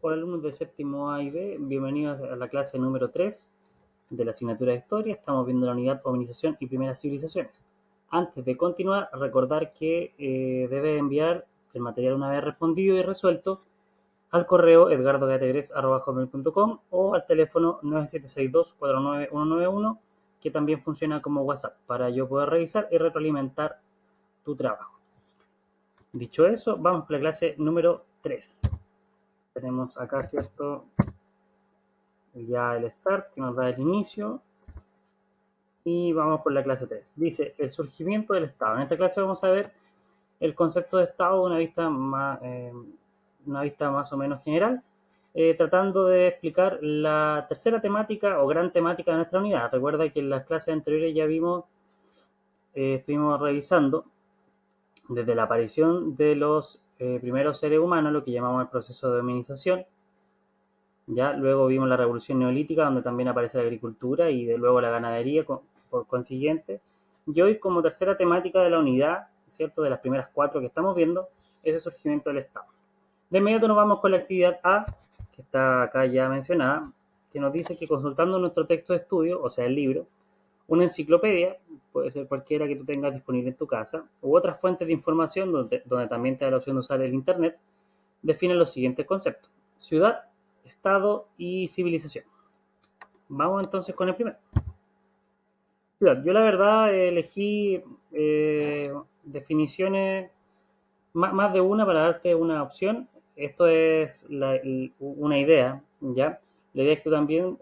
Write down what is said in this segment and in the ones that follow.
Hola alumnos de séptimo A y B, bienvenidos a la clase número 3 de la asignatura de Historia. Estamos viendo la unidad Hominización y Primeras Civilizaciones. Antes de continuar, recordar que debe enviar el material una vez respondido y resuelto al correo edgardogategres@hotmail.com o al teléfono 9762-49191, que también funciona como WhatsApp, para yo poder revisar y retroalimentar tu trabajo. Dicho eso, vamos con la clase número 3. Tenemos acá, ¿cierto?, ya el start que nos da el inicio y vamos por la clase 3. Dice el surgimiento del Estado. En esta clase vamos a ver el concepto de Estado de una vista más o menos general, tratando de explicar la tercera temática o gran temática de nuestra unidad. Recuerda que en las clases anteriores ya estuvimos revisando desde la aparición de los primeros seres humanos, lo que llamamos el proceso de hominización. Ya luego vimos la revolución neolítica, donde también aparece la agricultura y de luego la ganadería por consiguiente. Y hoy, como tercera temática de la unidad, ¿cierto?, de las primeras 4 que estamos viendo, es el surgimiento del Estado. De inmediato nos vamos con la actividad A, que está acá ya mencionada, que nos dice que consultando nuestro texto de estudio, o sea, el libro, una enciclopedia, puede ser cualquiera que tú tengas disponible en tu casa, u otras fuentes de información donde también te da la opción de usar el Internet, definen los siguientes conceptos: ciudad, Estado y civilización. Vamos entonces con el primero. Ciudad. Yo la verdad elegí definiciones, más de una para darte una opción. Esto es una idea, ¿ya? La idea es que tú también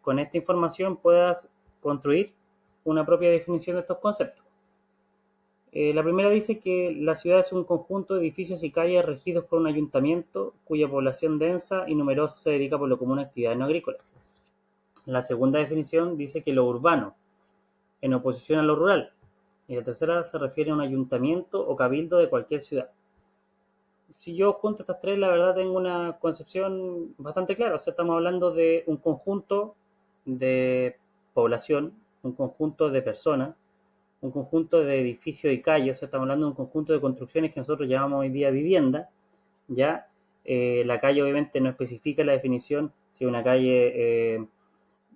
con esta información puedas construir una propia definición de estos conceptos. La primera dice que la ciudad es un conjunto de edificios y calles regidos por un ayuntamiento cuya población densa y numerosa se dedica por lo común a actividades no agrícolas. La segunda definición dice que lo urbano, en oposición a lo rural. Y la tercera se refiere a un ayuntamiento o cabildo de cualquier ciudad. Si yo junto estas tres, la verdad tengo una concepción bastante clara. O sea, estamos hablando de un conjunto de población, un conjunto de personas, un conjunto de edificios y calles. O sea, estamos hablando de un conjunto de construcciones que nosotros llamamos hoy día vivienda. Ya la calle obviamente no especifica la definición si es una calle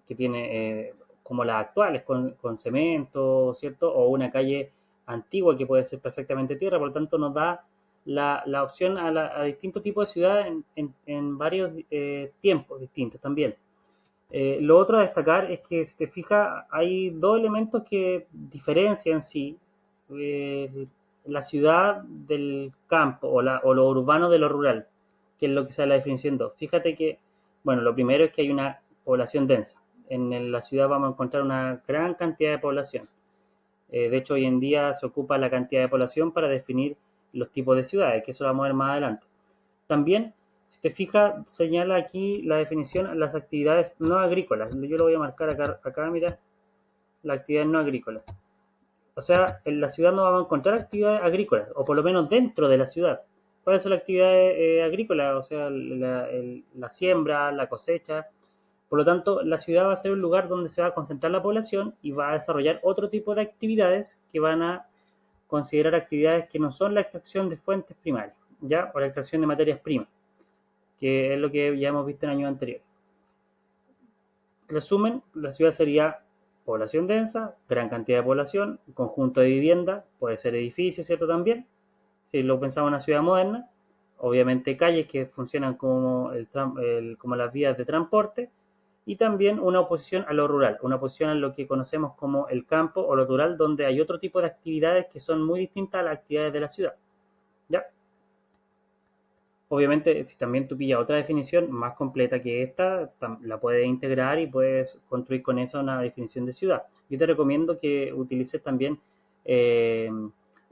que tiene como las actuales, con cemento, ¿cierto? O una calle antigua que puede ser perfectamente tierra, por lo tanto nos da la opción a distintos tipos de ciudades en varios tiempos distintos también. Lo otro a destacar es que, si te fijas, hay dos elementos que diferencian sí eh, la ciudad del campo o lo urbano de lo rural, que es lo que sale la definición 2. Fíjate que, bueno, lo primero es que hay una población densa. En la ciudad vamos a encontrar una gran cantidad de población. De hecho, hoy en día se ocupa la cantidad de población para definir los tipos de ciudades, que eso lo vamos a ver más adelante. También, si te fijas, señala aquí la definición las actividades no agrícolas. Yo lo voy a marcar acá mira, la actividad no agrícola. O sea, en la ciudad no vamos a encontrar actividades agrícolas, o por lo menos dentro de la ciudad. ¿Cuáles son las actividades agrícolas? O sea, la siembra, la cosecha. Por lo tanto, la ciudad va a ser un lugar donde se va a concentrar la población y va a desarrollar otro tipo de actividades que van a considerar actividades que no son la extracción de fuentes primarias, ¿ya? O la extracción de materias primas, que es lo que ya hemos visto en años anteriores. Resumen, la ciudad sería población densa, gran cantidad de población, conjunto de vivienda, puede ser edificio, ¿cierto? También, si lo pensamos en una ciudad moderna, obviamente calles que funcionan como las vías de transporte, y también una oposición a lo rural, una oposición a lo que conocemos como el campo o lo rural, donde hay otro tipo de actividades que son muy distintas a las actividades de la ciudad. ¿Ya? Obviamente, si también tú pillas otra definición más completa que esta, la puedes integrar y puedes construir con eso una definición de ciudad. Yo te recomiendo que utilices también eh,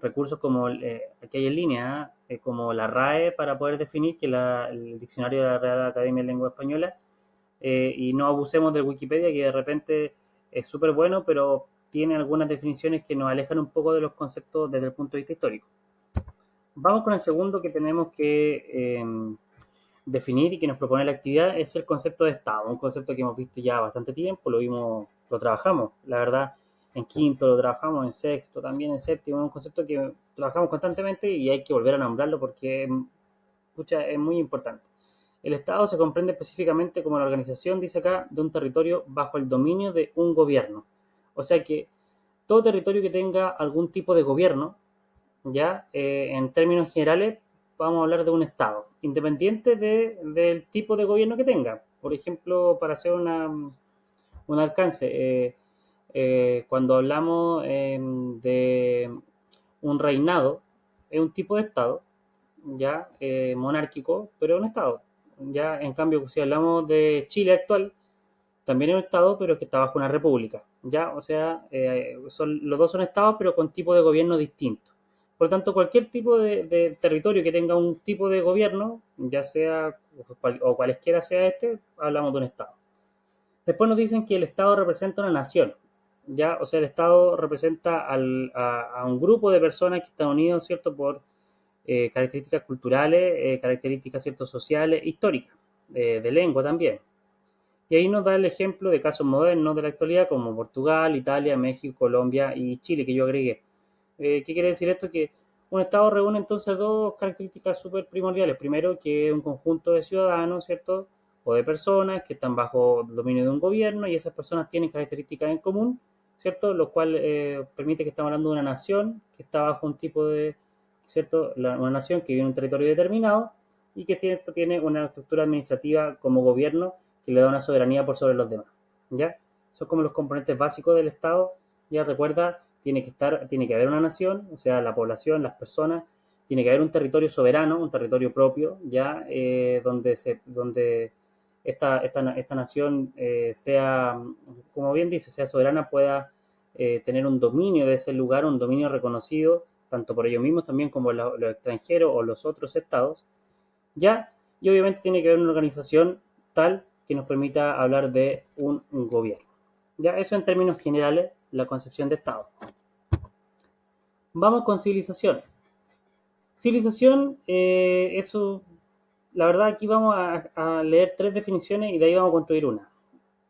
recursos como aquí hay en línea, como la RAE para poder definir, que el diccionario de la Real Academia de Lengua Española, y no abusemos de Wikipedia, que de repente es súper bueno, pero tiene algunas definiciones que nos alejan un poco de los conceptos desde el punto de vista histórico. Vamos con el segundo que tenemos que definir y que nos propone la actividad, es el concepto de Estado, un concepto que hemos visto ya bastante tiempo, lo trabajamos, la verdad, en quinto, lo trabajamos en sexto, también en séptimo, es un concepto que trabajamos constantemente y hay que volver a nombrarlo porque es muy importante. El Estado se comprende específicamente como la organización, dice acá, de un territorio bajo el dominio de un gobierno. O sea que todo territorio que tenga algún tipo de gobierno, ya en términos generales, vamos a hablar de un Estado, independiente del tipo de gobierno que tenga. Por ejemplo, para hacer un alcance, cuando hablamos de un reinado, es un tipo de Estado, ya monárquico, pero es un Estado. Ya en cambio, si hablamos de Chile actual, también es un Estado, pero que está bajo una república. Ya, o sea, los dos son Estados, pero con tipo de gobierno distinto. Por lo tanto, cualquier tipo de territorio que tenga un tipo de gobierno, ya sea o cualesquiera sea este, hablamos de un Estado. Después nos dicen que el Estado representa una nación, ¿ya? O sea, el Estado representa a un grupo de personas que están unidos, ¿cierto?, por características culturales, características, ¿cierto?, sociales, históricas, de lengua también. Y ahí nos da el ejemplo de casos modernos de la actualidad como Portugal, Italia, México, Colombia y Chile, que yo agregué. ¿Qué quiere decir esto? Que un Estado reúne entonces dos características súper primordiales. Primero, que es un conjunto de ciudadanos, ¿cierto? O de personas que están bajo el dominio de un gobierno y esas personas tienen características en común, ¿cierto? Lo cual permite que estamos hablando de una nación que está bajo un tipo de, ¿cierto? Una nación que vive en un territorio determinado y que ¿cierto? Tiene una estructura administrativa como gobierno que le da una soberanía por sobre los demás, ¿ya? Son como los componentes básicos del Estado. Ya recuerda, tiene que haber una nación, o sea, la población, las personas, tiene que haber un territorio soberano, un territorio propio, ya donde esta nación sea, como bien dice, sea soberana, pueda tener un dominio de ese lugar, un dominio reconocido, tanto por ellos mismos también como los extranjeros o los otros estados, ya, y obviamente tiene que haber una organización tal que nos permita hablar de un gobierno. Ya, eso en términos generales, la concepción de Estado. Vamos con civilización. Civilización, eso, la verdad aquí vamos a leer tres definiciones y de ahí vamos a construir una.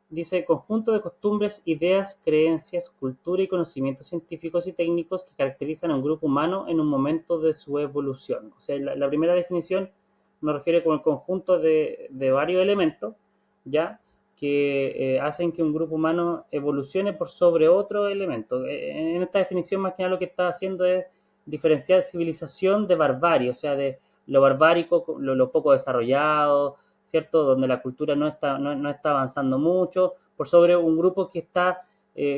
Dice conjunto de costumbres, ideas, creencias, cultura y conocimientos científicos y técnicos que caracterizan a un grupo humano en un momento de su evolución. O sea, la primera definición nos refiere con el conjunto de varios elementos, ¿ya? Que hacen que un grupo humano evolucione por sobre otro elemento. En esta definición, más que nada, lo que está haciendo es diferenciar civilización de barbarie, o sea, de lo barbárico, lo poco desarrollado, ¿cierto? Donde la cultura no está avanzando mucho, por sobre un grupo que está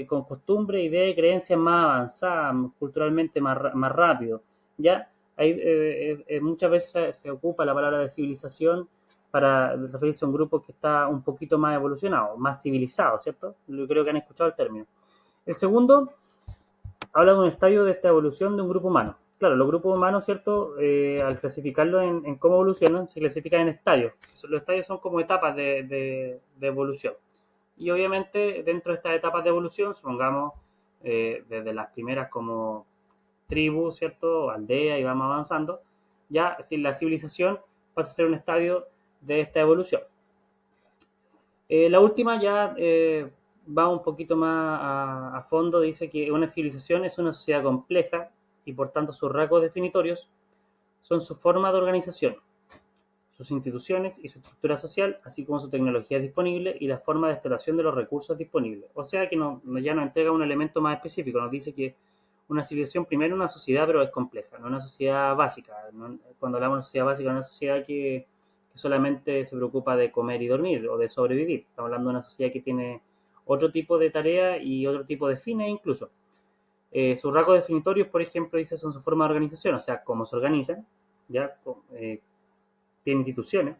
con costumbre, ideas y creencias más avanzadas, culturalmente más rápido, ¿ya? Ahí, muchas veces se ocupa la palabra de civilización para referirse a un grupo que está un poquito más evolucionado, más civilizado, ¿cierto? Yo creo que han escuchado el término. El segundo habla de un estadio de esta evolución de un grupo humano. Claro, los grupos humanos, ¿cierto? Al clasificarlo en cómo evolucionan, se clasifican en estadios. Los estadios son como etapas de evolución. Y obviamente dentro de estas etapas de evolución, supongamos desde las primeras como tribu, ¿cierto? Aldea y vamos avanzando, ya si la civilización pasa a ser un estadio de esta evolución. La última ya va un poquito más a fondo, dice que una civilización es una sociedad compleja y por tanto sus rasgos definitorios son su forma de organización, sus instituciones y su estructura social, así como su tecnología disponible y la forma de explotación de los recursos disponibles. O sea que ya nos entrega un elemento más específico, nos dice que una civilización primero es una sociedad, pero es compleja, no una sociedad básica. Cuando hablamos de una sociedad básica, no es una sociedad que solamente se preocupa de comer y dormir o de sobrevivir. Estamos hablando de una sociedad que tiene otro tipo de tareas y otro tipo de fines incluso. Sus rasgos definitorios, por ejemplo, dice, son su forma de organización, o sea, cómo se organizan, ya tiene instituciones,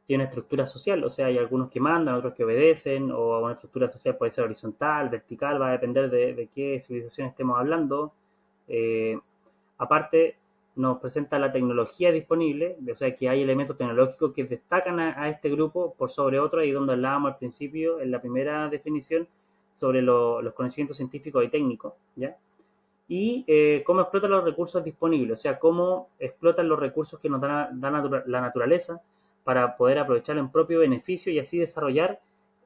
tiene una estructura social, o sea, hay algunos que mandan, otros que obedecen, o una estructura social puede ser horizontal, vertical, va a depender de qué civilización estemos hablando. Eh, Aparte, nos presenta la tecnología disponible, o sea, que hay elementos tecnológicos que destacan a este grupo por sobre otros, ahí donde hablábamos al principio, en la primera definición, sobre los conocimientos científicos y técnicos, ¿ya? Y cómo explotan los recursos disponibles, o sea, cómo explotan los recursos que nos da la naturaleza para poder aprovechar en propio beneficio y así desarrollar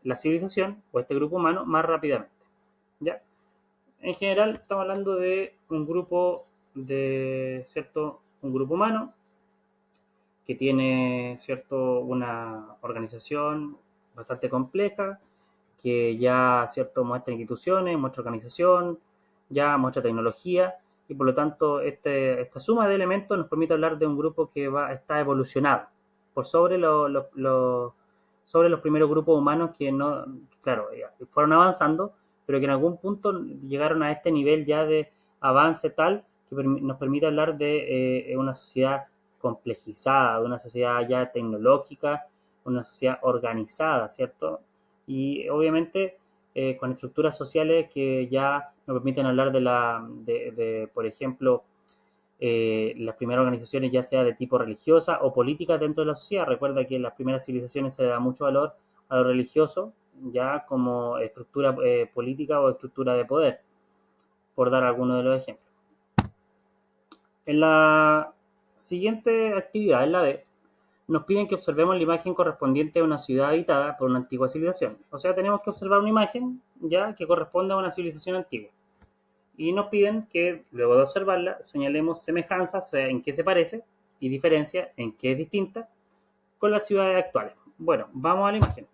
la civilización o este grupo humano más rápidamente. ¿Ya? En general, estamos hablando de un grupo de, ¿cierto? Un grupo humano que tiene, ¿cierto?, una organización bastante compleja, que ya, ¿cierto?, muestra instituciones, muestra organización, ya muestra tecnología, y por lo tanto esta suma de elementos nos permite hablar de un grupo que está evolucionado por sobre, sobre los primeros grupos humanos que no, claro, fueron avanzando, pero que en algún punto llegaron a este nivel ya de avance tal que nos permite hablar de una sociedad complejizada, de una sociedad ya tecnológica, una sociedad organizada, ¿cierto? Y obviamente con estructuras sociales que ya nos permiten hablar por ejemplo, las primeras organizaciones ya sea de tipo religiosa o política dentro de la sociedad. Recuerda que en las primeras civilizaciones se da mucho valor a lo religioso ya como estructura política o estructura de poder, por dar algunos de los ejemplos. En la siguiente actividad, en la D, nos piden que observemos la imagen correspondiente a una ciudad habitada por una antigua civilización. O sea, tenemos que observar una imagen ya que corresponde a una civilización antigua. Y nos piden que, luego de observarla, señalemos semejanzas, o sea, en qué se parece, y diferencia, en qué es distinta, con las ciudades actuales. Bueno, vamos a la imagen.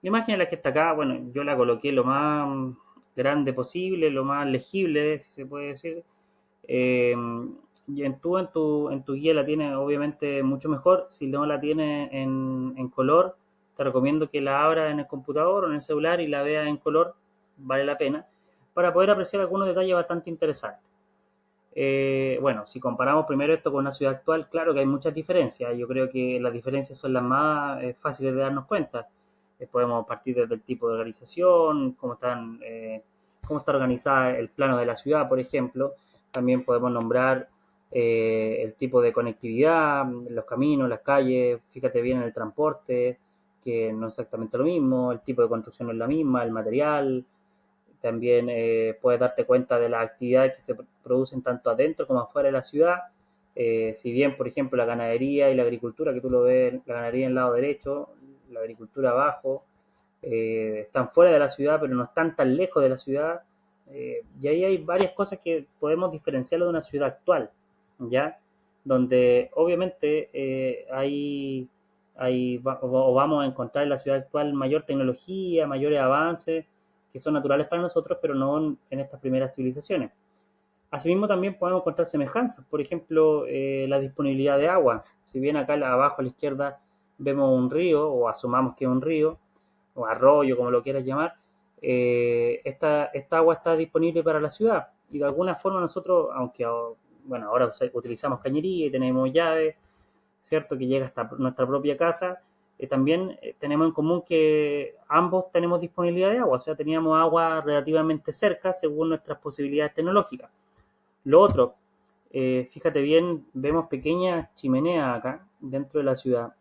La imagen en la que está acá, bueno, yo la coloqué lo más grande posible, lo más legible, si se puede decir. Eh, y en tu guía la tienes obviamente mucho mejor. Si no la tienes en color, te recomiendo que la abras en el computador o en el celular y la veas en color, vale la pena, para poder apreciar algunos detalles bastante interesantes. Bueno, si comparamos primero esto con una ciudad actual, claro que hay muchas diferencias. Yo creo que las diferencias son las más fáciles de darnos cuenta. Podemos partir desde el tipo de organización, cómo está organizada el plano de la ciudad, por ejemplo. También podemos nombrar el tipo de conectividad, los caminos, las calles. Fíjate bien en el transporte, que no es exactamente lo mismo. El tipo de construcción no es la misma, el material. También puedes darte cuenta de las actividades que se producen tanto adentro como afuera de la ciudad. Si bien, por ejemplo, la ganadería y la agricultura, que tú lo ves, la ganadería en el lado derecho, la agricultura abajo, están fuera de la ciudad, pero no están tan lejos de la ciudad. Y ahí hay varias cosas que podemos diferenciarlo de una ciudad actual, ¿ya? Donde obviamente o vamos a encontrar en la ciudad actual mayor tecnología, mayores avances, que son naturales para nosotros, pero no en estas primeras civilizaciones. Asimismo, también podemos encontrar semejanzas, por ejemplo, la disponibilidad de agua. Si bien acá abajo a la izquierda vemos un río, o asumamos que es un río, o arroyo, como lo quieras llamar, esta agua está disponible para la ciudad. Y de alguna forma nosotros, aunque bueno, ahora utilizamos cañería y tenemos llaves, ¿cierto? Que llega hasta nuestra propia casa, también tenemos en común que ambos tenemos disponibilidad de agua, o sea, teníamos agua relativamente cerca según nuestras posibilidades tecnológicas. Lo otro, fíjate bien, vemos pequeñas chimeneas acá dentro de la ciudad,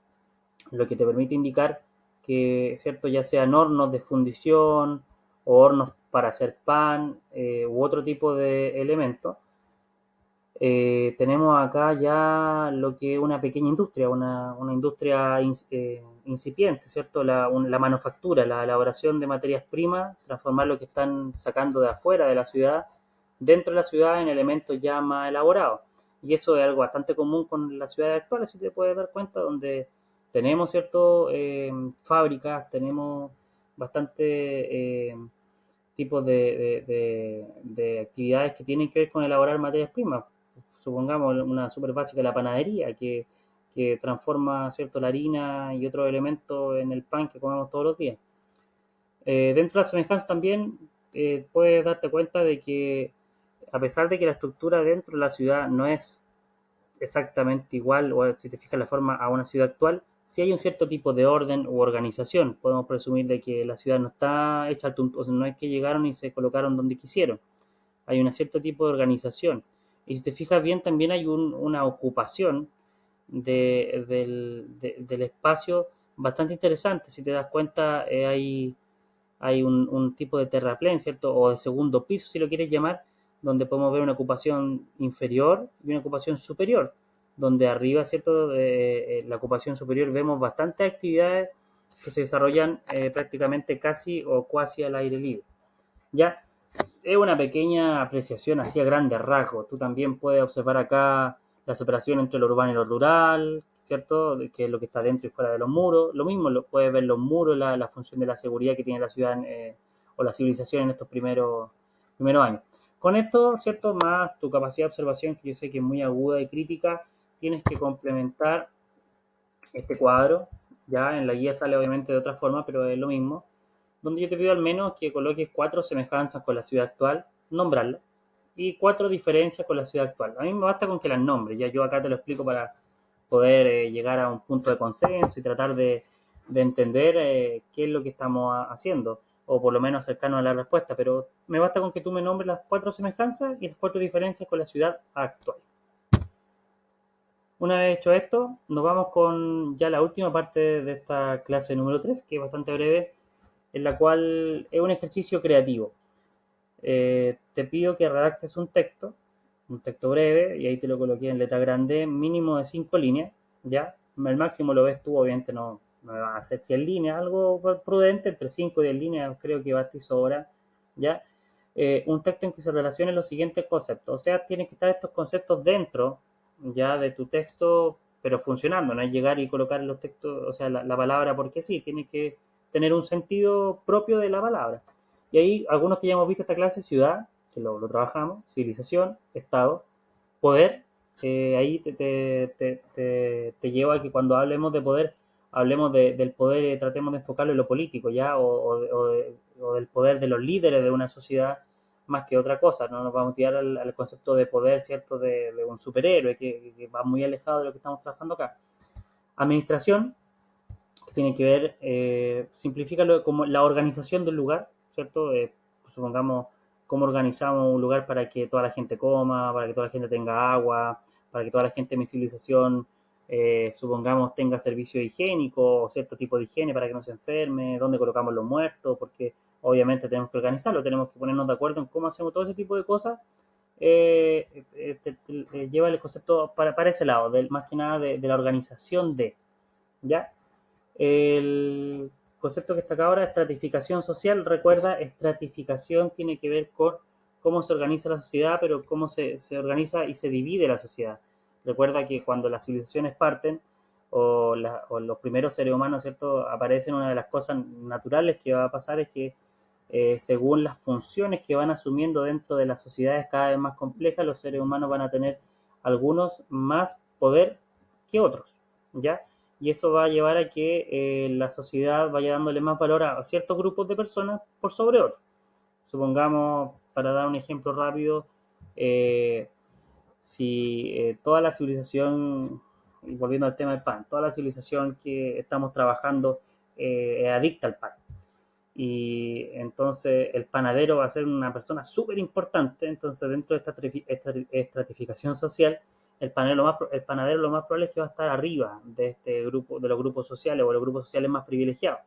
lo que te permite indicar que, ¿cierto? Ya sean hornos de fundición o hornos para hacer pan u otro tipo de elementos, tenemos acá ya lo que es una pequeña industria, una industria incipiente, ¿cierto? La manufactura, la elaboración de materias primas, transformar lo que están sacando de afuera de la ciudad, dentro de la ciudad en elementos ya más elaborados. Y eso es algo bastante común con las ciudades actuales, si te puedes dar cuenta, donde tenemos, ¿cierto? Fábricas, tenemos bastante tipos de actividades que tienen que ver con elaborar materias primas. Supongamos una súper básica, la panadería, que transforma, ¿cierto?, la harina y otros elementos en el pan que comemos todos los días. Dentro de las semejanzas también puedes darte cuenta de que a pesar de que la estructura dentro de la ciudad no es exactamente igual, o si te fijas la forma a una ciudad actual, si hay un cierto tipo de orden u organización. Podemos presumir de que la ciudad no está hecha, o sea, no es que llegaron y se colocaron donde quisieron. Hay un cierto tipo de organización. Y si te fijas bien, también hay una ocupación del espacio bastante interesante. Si te das cuenta, hay un tipo de terraplén, ¿cierto? O de segundo piso, si lo quieres llamar, donde podemos ver una ocupación inferior y una ocupación superior, donde arriba, ¿cierto? La ocupación superior vemos bastantes actividades que se desarrollan prácticamente casi o cuasi al aire libre. Ya, es una pequeña apreciación así a grandes rasgos. Tú también puedes observar acá la separación entre lo urbano y lo rural, ¿cierto? Que es lo que está dentro y fuera de los muros. Lo mismo, lo puedes ver los muros, la función de la seguridad que tiene la ciudad o la civilización en estos primeros años. Con esto, ¿cierto? Más tu capacidad de observación, que yo sé que es muy aguda y crítica, tienes que complementar este cuadro. Ya en la guía sale obviamente de otra forma, pero es lo mismo. Donde yo te pido al menos que coloques 4 semejanzas con la ciudad actual, nombrarla, y 4 diferencias con la ciudad actual. A mí me basta con que las nombres, ya yo acá te lo explico para poder llegar a un punto de consenso y tratar de entender qué es lo que estamos haciendo, o por lo menos acercarnos a la respuesta, pero me basta con que tú me nombres las 4 semejanzas y las 4 diferencias con la ciudad actual. Una vez hecho esto, nos vamos con ya la última parte de esta clase número 3, que es bastante breve, en la cual es un ejercicio creativo. Te pido que redactes un texto breve, y ahí te lo coloqué en letra grande, mínimo de 5 líneas, ¿ya? El máximo lo ves tú, obviamente no me vas a hacer 100 líneas, algo prudente, entre 5 y 10 líneas, creo que basta y sobra, ¿ya? Un texto en que se relacionen los siguientes conceptos, o sea, tienen que estar estos conceptos dentro, ya, de tu texto, pero funcionando, no es llegar y colocar los textos, o sea, la palabra porque sí, tiene que tener un sentido propio de la palabra. Y ahí, algunos que ya hemos visto esta clase, ciudad, que lo trabajamos, civilización, estado, poder, ahí te lleva a que cuando hablemos de poder, hablemos del poder, tratemos de enfocarlo en lo político, ¿ya? O del poder de los líderes de una sociedad más que otra cosa. No nos vamos a tirar al concepto de poder, ¿cierto? De un superhéroe que va muy alejado de lo que estamos trabajando acá. Administración, que tiene que ver, simplifícalo como la organización del lugar, ¿cierto? Supongamos cómo organizamos un lugar para que toda la gente coma, para que toda la gente tenga agua, para que toda la gente en mi civilización, supongamos, tenga servicio higiénico o cierto tipo de higiene para que no se enferme, dónde colocamos los muertos, porque obviamente tenemos que organizarlo, tenemos que ponernos de acuerdo en cómo hacemos todo ese tipo de cosas. Lleva el concepto para ese lado, más que nada de la organización de, ¿ya? El concepto que está acá ahora, estratificación social, recuerda, estratificación tiene que ver con cómo se organiza la sociedad, pero cómo se organiza y se divide la sociedad. Recuerda que cuando las civilizaciones parten, o los primeros seres humanos, ¿cierto? Aparecen, una de las cosas naturales que va a pasar es que según las funciones que van asumiendo dentro de las sociedades cada vez más complejas, los seres humanos van a tener algunos más poder que otros, ¿ya? Y eso va a llevar a que la sociedad vaya dándole más valor a ciertos grupos de personas por sobre otros. Supongamos, para dar un ejemplo rápido, eh, si toda la civilización, y volviendo al tema del pan, toda la civilización que estamos trabajando es adicta al pan. Y entonces el panadero va a ser una persona súper importante, entonces dentro de esta estratificación social, el panadero lo más probable es que va a estar arriba de este grupo, de los grupos sociales o los grupos sociales más privilegiados.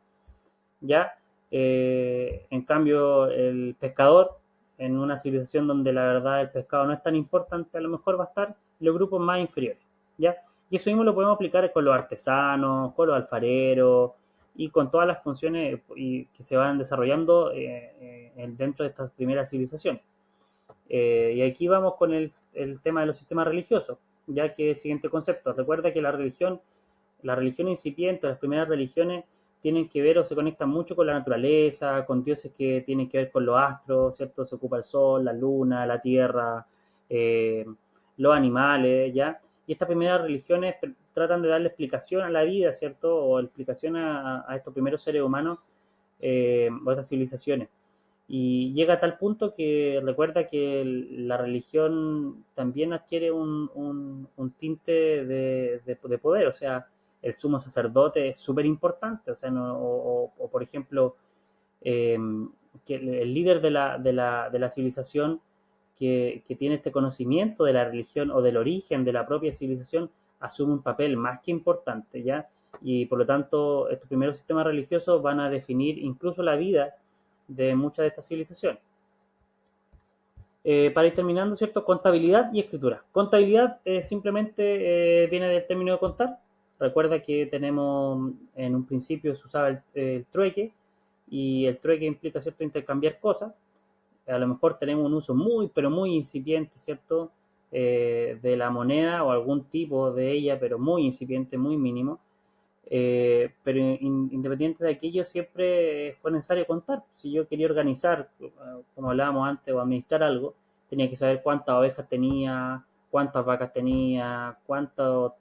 ¿Ya? En cambio, el pescador, en una civilización donde la verdad el pescado no es tan importante, a lo mejor va a estar en los grupos más inferiores. ¿Ya? Y eso mismo lo podemos aplicar con los artesanos, con los alfareros y con todas las funciones que se van desarrollando dentro de estas primeras civilizaciones. Y aquí vamos con el tema de los sistemas religiosos, ya que el siguiente concepto. Recuerda que la religión incipiente, las primeras religiones tienen que ver o se conectan mucho con la naturaleza, con dioses que tienen que ver con los astros, ¿cierto? Se ocupa el sol, la luna, la tierra, eh, los animales, ¿ya? Y estas primeras religiones tratan de darle explicación a la vida, ¿cierto? O explicación a estos primeros seres humanos o estas civilizaciones. Y llega a tal punto que recuerda que la religión también adquiere un tinte de poder, o sea, el sumo sacerdote es súper importante, o sea, o por ejemplo, eh, que el líder de la civilización que tiene este conocimiento de la religión o del origen de la propia civilización asume un papel más que importante, ¿ya? Y por lo tanto, estos primeros sistemas religiosos van a definir incluso la vida de muchas de estas civilizaciones. Para ir terminando, ¿cierto? Contabilidad y escritura. Contabilidad simplemente viene del término de contar. Recuerda que tenemos, en un principio se usaba el trueque, y el trueque implica, ¿cierto?, intercambiar cosas. A lo mejor tenemos un uso muy, pero muy incipiente, ¿cierto? de la moneda o algún tipo de ella, pero muy incipiente, muy mínimo. Pero independiente de aquello, siempre fue necesario contar. Si yo quería organizar, como hablábamos antes, o administrar algo, tenía que saber cuántas ovejas tenía, cuántas vacas tenía, cuántos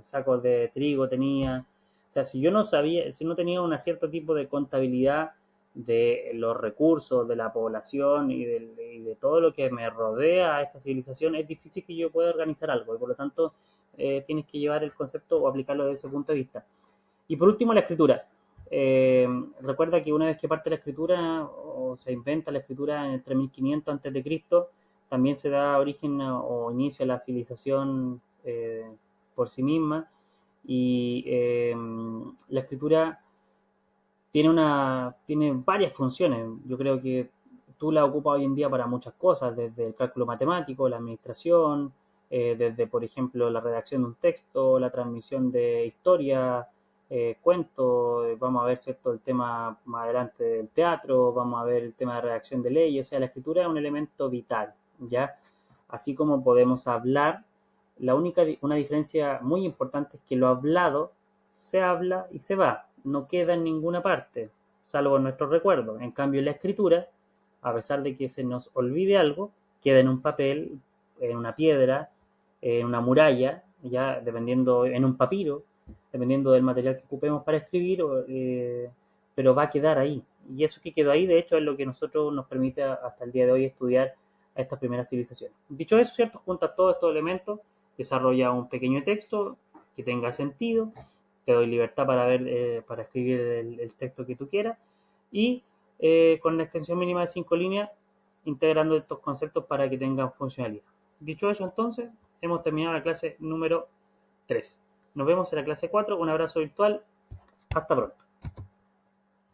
sacos de trigo tenía. O sea, si yo no sabía, si no tenía un cierto tipo de contabilidad de los recursos, de la población y de todo lo que me rodea a esta civilización, es difícil que yo pueda organizar algo y por lo tanto tienes que llevar el concepto o aplicarlo desde ese punto de vista. Y por último, la escritura. Eh, Recuerda que una vez que parte la escritura o se inventa la escritura en el 3500 a.C., también se da origen o inicio a la civilización por sí misma y la escritura tiene varias funciones. Yo creo que tú la ocupas hoy en día para muchas cosas, desde el cálculo matemático, la administración, desde, por ejemplo, la redacción de un texto, la transmisión de historia, cuentos, vamos a ver, ¿cierto?, el tema más adelante del teatro, vamos a ver el tema de redacción de leyes, o sea, la escritura es un elemento vital, ¿ya? Así como podemos hablar, una diferencia muy importante es que lo hablado se habla y se va, no queda en ninguna parte, salvo en nuestros recuerdos. En cambio, la escritura, a pesar de que se nos olvide algo, queda en un papel, en una piedra, en una muralla, ya dependiendo, en un papiro, dependiendo del material que ocupemos para escribir, pero va a quedar ahí. Y eso que quedó ahí, de hecho, es lo que nosotros nos permite hasta el día de hoy estudiar a esta primera civilización. Dicho eso, ¿cierto? Junta todos estos elementos, desarrolla un pequeño texto que tenga sentido, te doy libertad para ver, para escribir el texto que tú quieras y con la extensión mínima de 5 líneas, integrando estos conceptos para que tengan funcionalidad. Dicho eso, entonces, hemos terminado la clase número 3. Nos vemos en la clase 4. Un abrazo virtual. Hasta pronto.